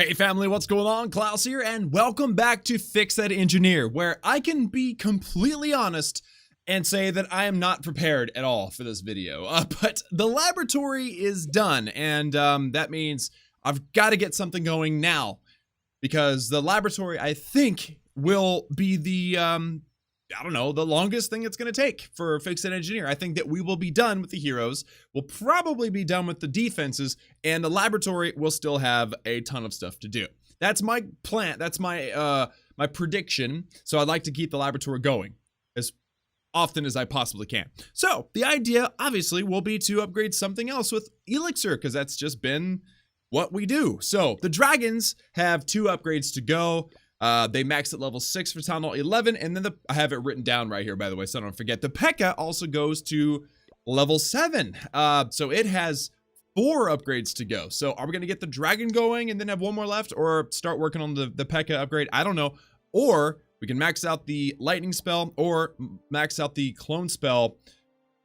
Hey family, what's going on? Klaus here, and welcome back to Fix That Engineer, where I can be completely honest and say that I am not prepared at all for this video. But the laboratory is done, and that means I've got to get something going now, because the laboratory, I think, will be the, I don't know, the longest thing it's going to take for Fix That Engineer. I think that we will be done with the heroes, we'll probably be done with the defenses, and the laboratory will still have a ton of stuff to do. That's my plan, that's my my prediction, so I'd like to keep the laboratory going as often as I possibly can. So, the idea, obviously, will be to upgrade something else with Elixir, because that's just been what we do. So, the dragons have 2 upgrades to go. They max at level 6 for Town Hall 11, and then I have it written down right here, by the way, so I don't forget. The P.E.K.K.A. also goes to level 7, so it has 4 upgrades to go. So are we going to get the dragon going and then have 1 more left, or start working on the P.E.K.K.A. upgrade? I don't know. Or we can max out the lightning spell, or max out the clone spell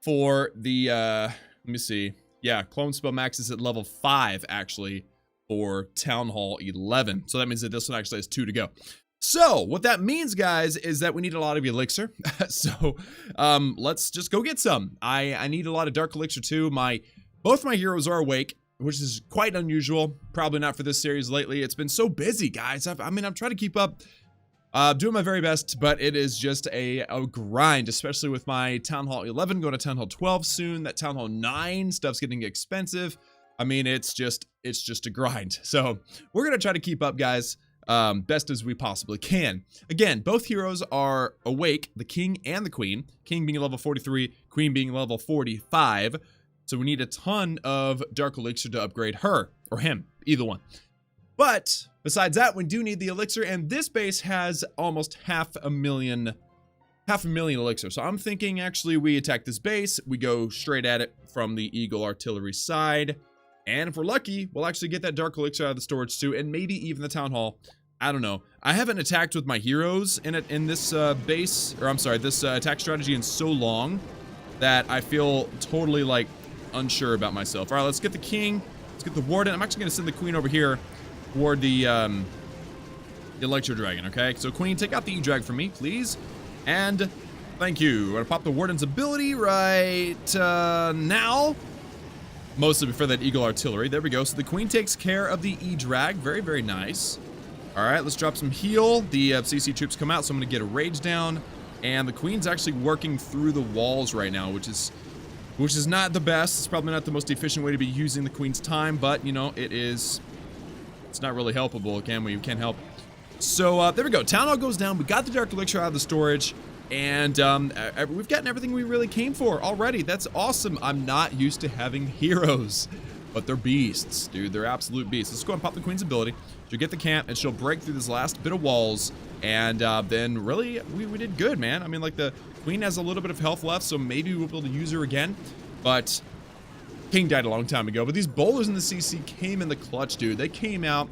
for the, let me see. Yeah, clone spell maxes at level 5, actually, for Town Hall 11. So that means that this one actually has 2 to go. So what that means, guys, is that we need a lot of elixir. So let's just go get some. I need a lot of dark elixir too. Both my heroes are awake, which is quite unusual. Probably not for this series lately. It's been so busy, guys. I mean, I'm trying to keep up, doing my very best, but it is just a grind, especially with my Town Hall 11 going to Town Hall 12 soon. That Town Hall 9 stuff's getting expensive. I mean, it's just a grind. So we're going to try to keep up, guys, best as we possibly can. Again, both heroes are awake, the king and the queen. King being level 43, queen being level 45. So we need a ton of dark elixir to upgrade her or him, either one. But besides that, we do need the elixir, and this base has almost half a million elixir. So I'm thinking actually we attack this base, we go straight at it from the Eagle artillery side. And if we're lucky, we'll actually get that dark elixir out of the storage too, and maybe even the town hall. I don't know. I haven't attacked with my heroes in this base, or I'm sorry, this attack strategy in so long that I feel totally like unsure about myself. All right, let's get the king. Let's get the warden. I'm actually going to send the queen over here toward the electro dragon. Okay, so queen, take out the E-drag for me, please. And thank you. We're gonna pop the warden's ability right now. Mostly for that eagle artillery. There we go. So the queen takes care of the E-drag. Very, very nice. All right, let's drop some heal. The CC troops come out, so I'm going to get a rage down. And the queen's actually working through the walls right now, which is not the best. It's probably not the most efficient way to be using the queen's time, but, you know, it's not really helpable, can we? We can't help. So, there we go. Town Hall goes down. We got the dark elixir out of the storage. And we've gotten everything we really came for already. That's awesome. I'm not used to having heroes, but they're beasts, dude. They're absolute beasts. Let's go and pop the queen's ability. She'll get the camp, and she'll break through this last bit of walls. And then really, we did good, man. I mean, like, the queen has a little bit of health left, so maybe we'll be able to use her again. But king died a long time ago. But these bowlers in the CC came in the clutch, dude. They came out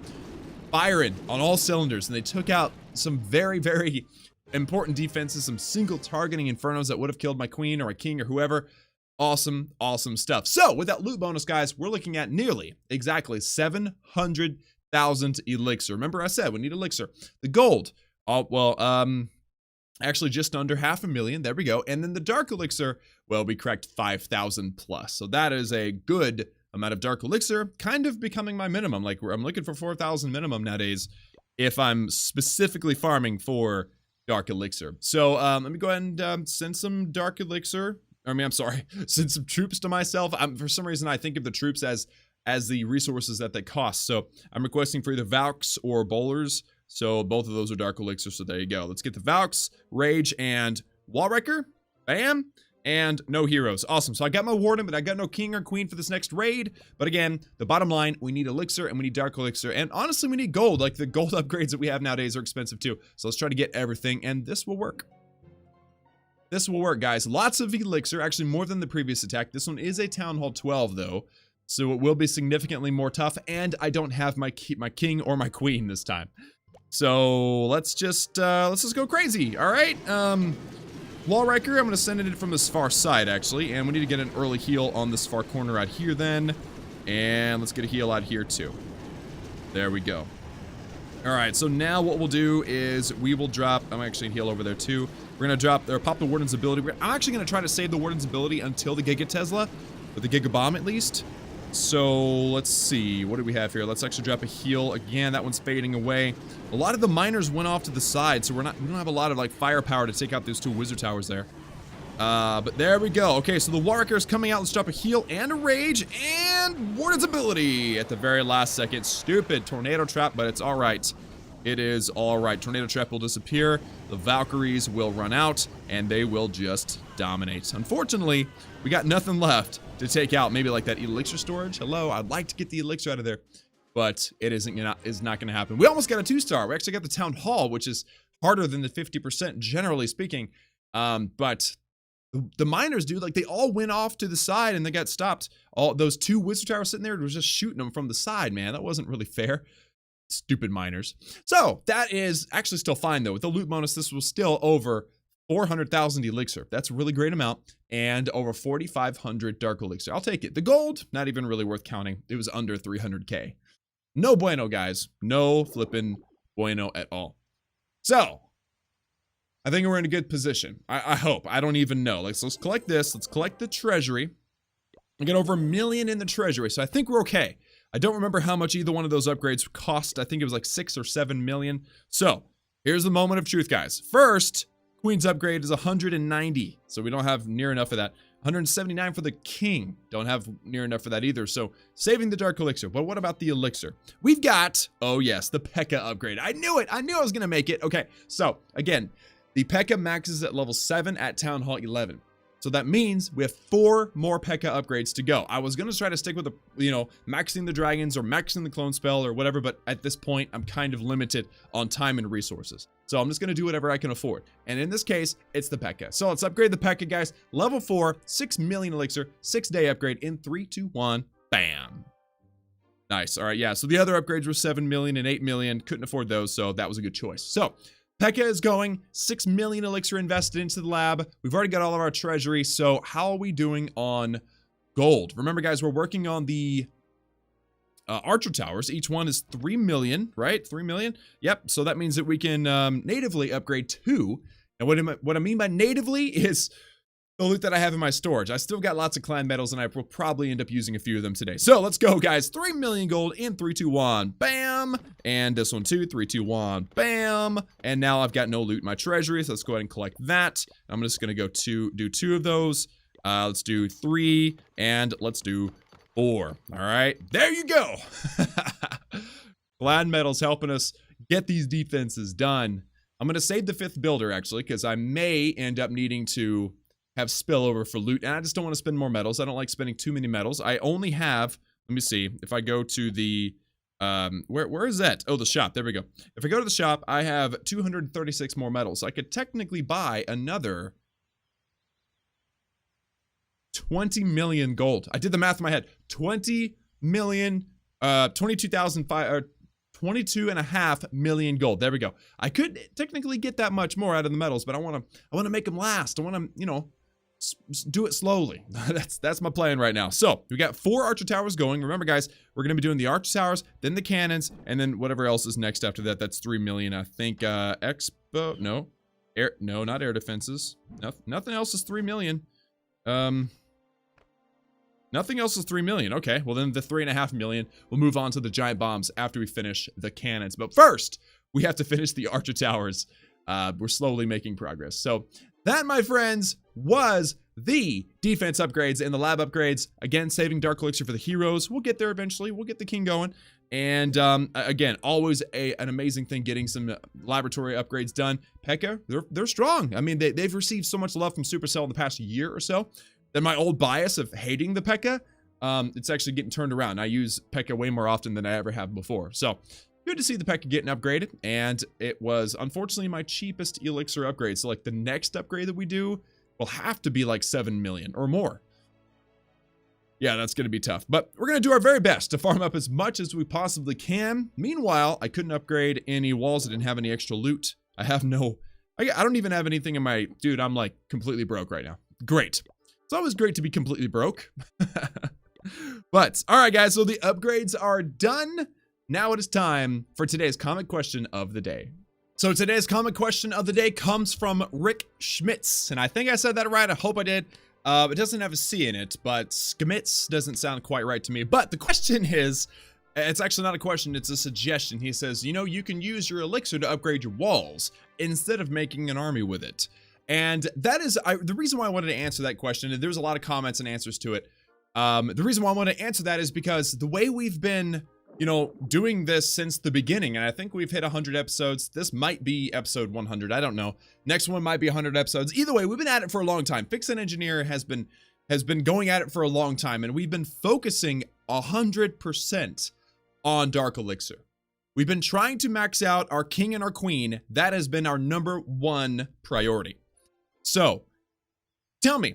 firing on all cylinders, and they took out some very, very important defenses, some single targeting infernos that would have killed my queen or my king or whoever. Awesome, awesome stuff. So with that loot bonus, guys, we're looking at nearly exactly 700,000 elixir. Remember I said we need elixir. The gold, actually just under 500,000. There we go. And then the dark elixir, well, we cracked 5,000 plus. So that is a good amount of dark elixir, kind of becoming my minimum. Like, I'm looking for 4,000 minimum nowadays if I'm specifically farming for dark elixir. So let me go ahead and send some dark elixir. I'm sorry, send some troops to myself. For some reason, I think of the troops as the resources that they cost. So I'm requesting for either Valks or bowlers. So both of those are dark elixir. So there you go. Let's get the Valks, Rage, and Wallwrecker. Bam. And no heroes. Awesome. So I got my warden, but I got no king or queen for this next raid. But again, the bottom line, we need elixir and we need dark elixir. And honestly, we need gold. Like, the gold upgrades that we have nowadays are expensive too. So let's try to get everything, and this will work. This will work, guys. Lots of elixir, actually more than the previous attack. This one is a Town Hall 12 though, so it will be significantly more tough. And I don't have my king or my queen this time. So let's just go crazy. All right. Wallwrecker, I'm going to send it from this far side, actually. And we need to get an early heal on this far corner out here, then. And let's get a heal out here, too. There we go. All right, so now what we'll do is we will drop, I'm actually gonna heal over there too. We're gonna drop, or pop the Warden's ability. I'm actually gonna try to save the Warden's ability until the Giga Tesla, or the Giga Bomb at least. So let's see, what do we have here? Let's actually drop a heal. Again, that one's fading away. A lot of the miners went off to the side, so we don't have a lot of like firepower to take out those two wizard towers there. But there we go. Okay, so the Warwicker is coming out. Let's drop a heal and a rage and Warden's ability at the very last second. Stupid tornado trap, but it's all right. It is all right. Tornado trap will disappear. The Valkyries will run out and they will just dominate. Unfortunately, we got nothing left to take out. Maybe like that elixir storage. Hello, I'd like to get the elixir out of there, but it is not going to happen. We almost got a 2-star. We actually got the town hall, which is harder than the 50% generally speaking. But the miners, dude, like they all went off to the side and they got stopped. All those 2 wizard towers sitting there was just shooting them from the side, man. That wasn't really fair. Stupid miners. So that is actually still fine though. With the loot bonus, this was still over 400,000 elixir. That's a really great amount. And over 4,500 dark elixir. I'll take it. The gold, not even really worth counting. It was under 300k. No bueno, guys. No flippin' bueno at all. So I think we're in a good position. I hope. I don't even know. Let's collect this. Let's collect the treasury. I got over $1 million in the treasury, so I think we're okay. I don't remember how much either one of those upgrades cost. I think it was like 6 or 7 million. So here's the moment of truth, guys. First, Queen's upgrade is 190, so we don't have near enough of that. 179 for the King. Don't have near enough for that either. So saving the dark elixir. But what about the elixir? We've got, oh yes, the P.E.K.K.A. upgrade. I knew it. I knew I was going to make it. Okay, so again, the P.E.K.K.A. maxes at level 7 at Town Hall 11. So that means we have 4 more P.E.K.K.A. upgrades to go. I was going to try to stick with the, maxing the dragons or maxing the clone spell or whatever, but at this point, I'm kind of limited on time and resources. So I'm just going to do whatever I can afford. And in this case, it's the P.E.K.K.A. So let's upgrade the P.E.K.K.A, guys. Level 4, 6 million elixir, 6-day upgrade in 3, 2, 1, bam. Nice. All right, yeah. So the other upgrades were 7 million and 8 million. Couldn't afford those, so that was a good choice. So P.E.K.K.A. is going, 6 million elixir invested into the lab. We've already got all of our treasury, so how are we doing on gold? Remember, guys, we're working on the archer towers. Each one is 3 million, right? 3 million? Yep, so that means that we can natively upgrade 2. And what I mean by natively is the loot that I have in my storage. I still got lots of clan medals, and I will probably end up using a few of them today. So let's go, guys. 3 million gold in 3, 2, 1. Bam. And this one too. 3, 2, 1. Bam. And now I've got no loot in my treasury, so let's go ahead and collect that. I'm just going to go do 2 of those. Let's do 3, and let's do 4. All right. There you go. Clan medals helping us get these defenses done. I'm going to save the 5th builder, actually, because I may end up needing to have spillover for loot, and I just don't want to spend more metals. I don't like spending too many metals. I only have, let me see, if I go to the, where is that? Oh, the shop, there we go. If I go to the shop, I have 236 more metals. So I could technically buy another 20 million gold. I did the math in my head. 20 million, 22.5 million gold. There we go. I could technically get that much more out of the metals, but I want to make them last. I want to, do it slowly. That's my plan right now. So we got 4 archer towers going. Remember, guys, we're going to be doing the archer towers, then the cannons, and then whatever else is next after that. That's 3 million. I think expo. No, air. No, not air defenses. Nothing else is 3 million. Nothing else is 3 million. Okay, well then the 3.5 million. We'll move on to the giant bombs after we finish the cannons. But first, we have to finish the archer towers. We're slowly making progress. So that, my friends, was the defense upgrades and the lab upgrades. Again, saving dark elixir for the heroes. We'll get there eventually. We'll get the king going. And again, always an amazing thing getting some laboratory upgrades done. P.E.K.K.A, they're strong. I mean, they've received so much love from Supercell in the past year or so. Then my old bias of hating the P.E.K.K.A, it's actually getting turned around. I use P.E.K.K.A way more often than I ever have before. So good to see the P.E.K.K.A getting upgraded. And it was unfortunately my cheapest elixir upgrade. So like the next upgrade that we do will have to be like 7 million or more. Yeah, that's going to be tough. But we're going to do our very best to farm up as much as we possibly can. Meanwhile, I couldn't upgrade any walls. I didn't have any extra loot. I don't even have anything in my... Dude, I'm like completely broke right now. Great. It's always great to be completely broke. But, all right, guys, so the upgrades are done. now it is time for today's comment question of the day. So today's comment question of the day comes from Rick Schmitz, and I think I said that right. I hope I did. It doesn't have a C in it, but Schmitz doesn't sound quite right to me. But the question is, it's actually not a question, it's a suggestion. He says, you know, you can use your elixir to upgrade your walls instead of making an army with it. And that is the reason why I wanted to answer that question. And there's a lot of comments and answers to it. The reason why I want to answer that is because the way we've been, you know, doing this since the beginning, and I think we've hit 100 episodes. This might be episode 100. I don't know. Next one might be 100 episodes. Either way, we've been at it for a long time. Fix and Engineer has been going at it for a long time, and we've been focusing 100% on Dark Elixir. We've been trying to max out our king and our queen. That has been our #1 priority. So, tell me,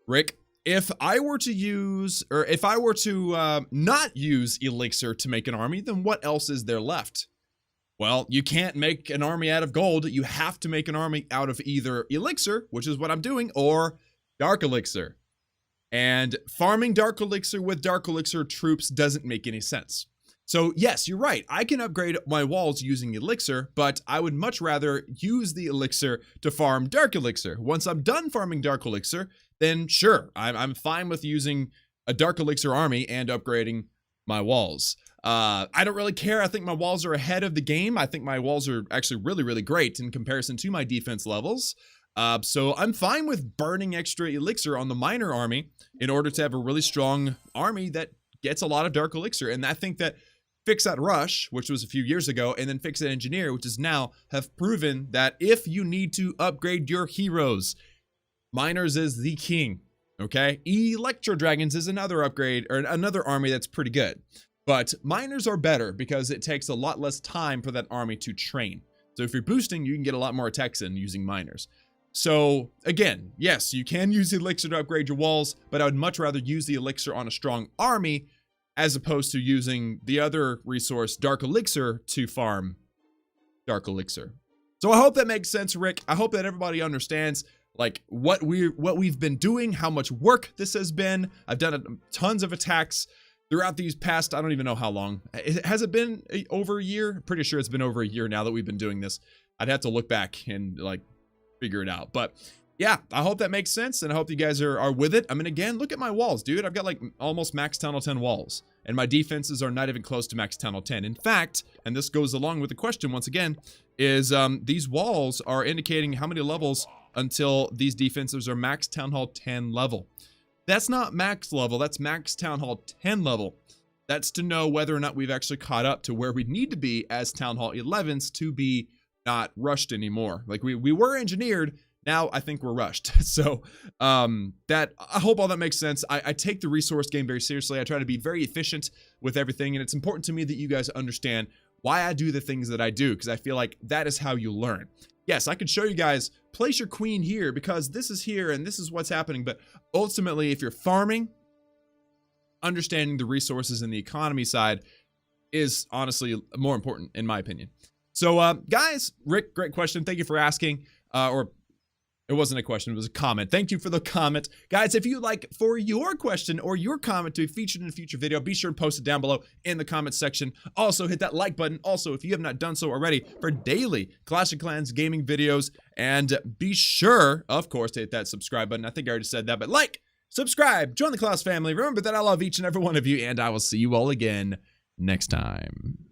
Rick, if I were to use, or if I were to not use elixir to make an army, then what else is there left? Well, you can't make an army out of gold. You have to make an army out of either elixir, which is what I'm doing, or dark elixir. And farming dark elixir with dark elixir troops doesn't make any sense. So yes, you're right. I can upgrade my walls using elixir, but I would much rather use the elixir to farm dark elixir. Once I'm done farming dark elixir, then sure, I'm fine with using a dark elixir army and upgrading my walls. I don't really care. I think my walls are ahead of the game. I think my walls are actually really, really great in comparison to my defense levels. So I'm fine with burning extra elixir on the miner army in order to have a really strong army that gets a lot of dark elixir. And I think that Fix That Rush, which was a few years ago, and then Fix That Engineer, which is now, have proven that if you need to upgrade your heroes, miners is the king, okay? Electro Dragons is another upgrade, or another army that's pretty good. But miners are better because it takes a lot less time for that army to train. So if you're boosting, you can get a lot more attacks in using miners. So again, yes, you can use the elixir to upgrade your walls, but I would much rather use the elixir on a strong army as opposed to using the other resource, Dark Elixir, to farm Dark Elixir. So I hope that makes sense, Rick. I hope that everybody understands like what we've been doing, how much work this has been. I've done tons of attacks throughout these past, I don't even know how long. Has it been over a year? Pretty sure it's been over a year now that we've been doing this. I'd have to look back and like figure it out. But yeah, I hope that makes sense, and I hope you guys are with it. I mean, again, look at my walls, dude. I've got like almost max Town Hall 10 walls, and my defenses are not even close to max Town Hall 10. In fact, and this goes along with the question once again, is these walls are indicating how many levels until these defenses are max Town Hall 10 level. That's not max level, that's max Town Hall 10 level. That's to know whether or not we've actually caught up to where we need to be as Town Hall 11s to be not rushed anymore. Like we were engineered. Now I think we're rushed. So that I hope all that makes sense. I take the resource game very seriously. I try to be very efficient with everything, and it's important to me that you guys understand why I do the things that I do, because I feel like that is how you learn. Yes, I could show you guys, place your queen here because this is here and this is what's happening, but ultimately if you're farming, understanding the resources and the economy side is honestly more important in my opinion. So guys, Rick, great question. Thank you for asking, or it wasn't a question, it was a comment. Thank you for the comment. Guys, if you'd like for your question or your comment to be featured in a future video, be sure and post it down below in the comment section. Also, hit that like button. Also, if you have not done so already, for daily Clash of Clans gaming videos. And be sure, of course, to hit that subscribe button. I think I already said that, but like, subscribe, join the Klaus family. Remember that I love each and every one of you, and I will see you all again next time.